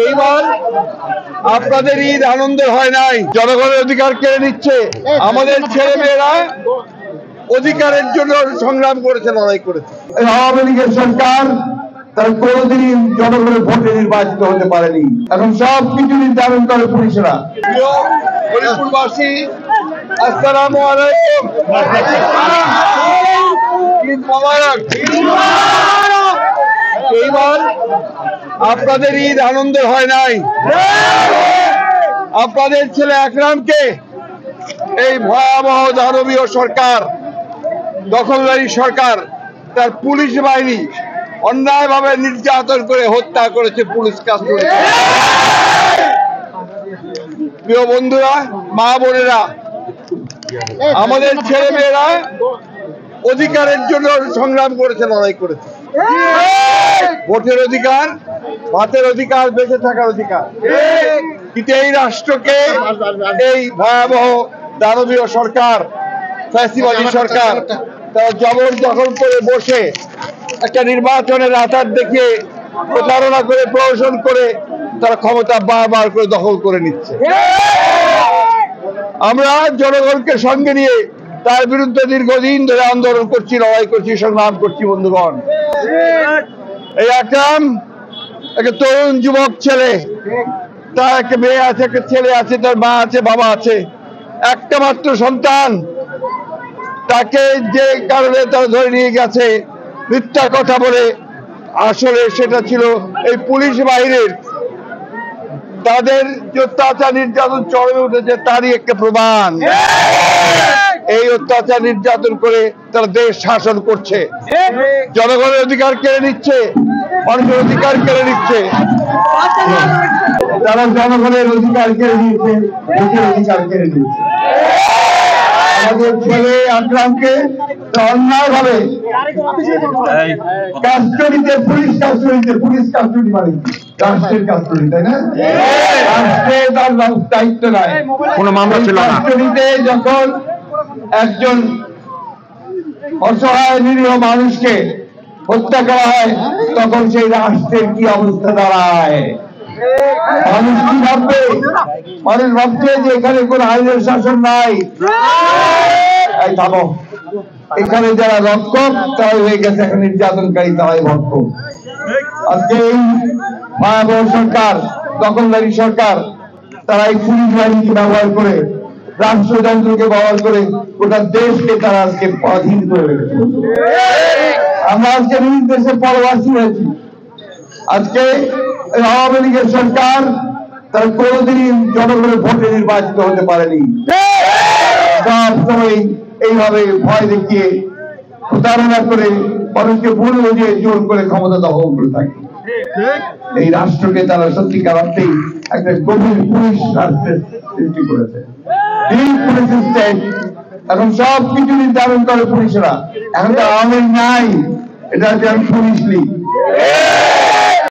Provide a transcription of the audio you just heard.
এইবার আপনাদের ঈদ আনন্দের হয় নাই, জনগণের অধিকার কেড়ে নিচ্ছে। আমাদের ছেলে মেয়েরা অধিকারের জন্য সংগ্রাম করেছে, লড়াই করেছে। আওয়ামী লীগের সরকার তার কোনদিনই জনগণের ভোটে নির্বাচিত হতে পারেনি। এখন সবকিছু নির্ধারণ করে পুলিশরা। ফরিদপুরবাসী, আসসালামু আলাইকুম। ঈদ মোবারক। এইবার আপনাদের ঈদ আনন্দের হয় নাই। আপনাদের ছেলে আকরামকে এই ভয়াবহ দানবীয় সরকার, দখলদারি সরকার, তার পুলিশ বাহিনী অন্যায়ভাবে নির্যাতন করে হত্যা করেছে, পুলিশ কাস্টডি। প্রিয় বন্ধুরা, মা বোনেরা, আমাদের ছেলে মেয়েরা অধিকারের জন্য সংগ্রাম করেছে, লড়াই করেছে। ভোটের অধিকার, ভাতের অধিকার, বেঁচে থাকার অধিকার। কিন্তু এই রাষ্ট্রকে এই ভয়াবহ দানবীয় সরকার, ফ্যাসিবাদী সরকার, তারা জবরদখল করে বসে একটা নির্বাচনের আধার দেখিয়ে প্রতারণা করে, প্রহসন করে তারা ক্ষমতা বারবার করে দখল করে নিচ্ছে। আমরা জনগণকে সঙ্গে নিয়ে তার বিরুদ্ধে দীর্ঘদিন ধরে আন্দোলন করছি, লড়াই করছি, সংগ্রাম করছি। বন্ধুগণ, এই আকরাম একটা তরুণ যুবক ছেলে, তার একটা মেয়ে আছে, একটা ছেলে আছে, তার মা আছে, বাবা আছে, একটা মাত্র সন্তান। তাকে যে কারণে তারা ধরে নিয়ে গেছে মিথ্যা কথা বলে, আসলে সেটা ছিল এই পুলিশ বাহিনীর, তাদের যে অত্যাচার নির্যাতন চরমে উঠেছে তারই একটা প্রমাণ। এই অত্যাচার নির্যাতন করে তারা দেশ শাসন করছে, জনগণের অধিকার কেড়ে নিচ্ছে, মানুষের অধিকার কেড়ে নিচ্ছে। তারা জনগণের অধিকার কেড়ে নিচ্ছে, দেশের অধিকার কেড়ে নিচ্ছে। আমাদের ছেলে আকরামকে অন্যায় ভাবে কাস্টডিতে, পুলিশ কাস্টডি মানে রাষ্ট্রের কাস্টডি, তাই না? রাষ্ট্রে তার দায়িত্ব নাই, কোনো মামলা ছিল না। কাস্টডিতে যখন একজন অসহায় নিরীহ মানুষকে হত্যা করা হয়, তখন সেই রাষ্ট্রের কি অবস্থা দাঁড়ায়? মানুষ কি ভাববে? মানুষ ভাবছে যে এখানে কোন আইনের শাসন নাই। থামো, এখানে যারা রক্ষক তারাই হয়ে গেছে এখন নির্যাতনকারী, তারাই ভক্ষক। আজকে এই ভয়াবহ সরকার, দখলদারি সরকার, তারা এই পুলিশ বাহিনীকে ব্যবহার করে, রাষ্ট্রযন্ত্রকে ব্যবহার করে গোটা দেশকে তারা আজকে স্বাধীন করে রেখেছে। আমরা আজকে নিজ দেশে পরবাসী হয়েছি। আজকে আওয়ামী লীগের সরকার তারা কোনদিনই জনগণের ভোটে নির্বাচিত হতে পারেনি। সবসময় এইভাবে ভয় দেখিয়ে, প্রতারণা করে, মানুষকে ভুল বুঝিয়ে জোর করে ক্ষমতা দখল করে থাকে। এই রাষ্ট্রকে তারা সত্যিকার অর্থেই একটা গভীর পুলিশ রাষ্ট্রের সৃষ্টি করেছে। এখন সবকিছু নির্ধারণ করে পুলিশরা। এখন তো আওয়ামী লীগ নাই, এটা হচ্ছে পুলিশ লীগ।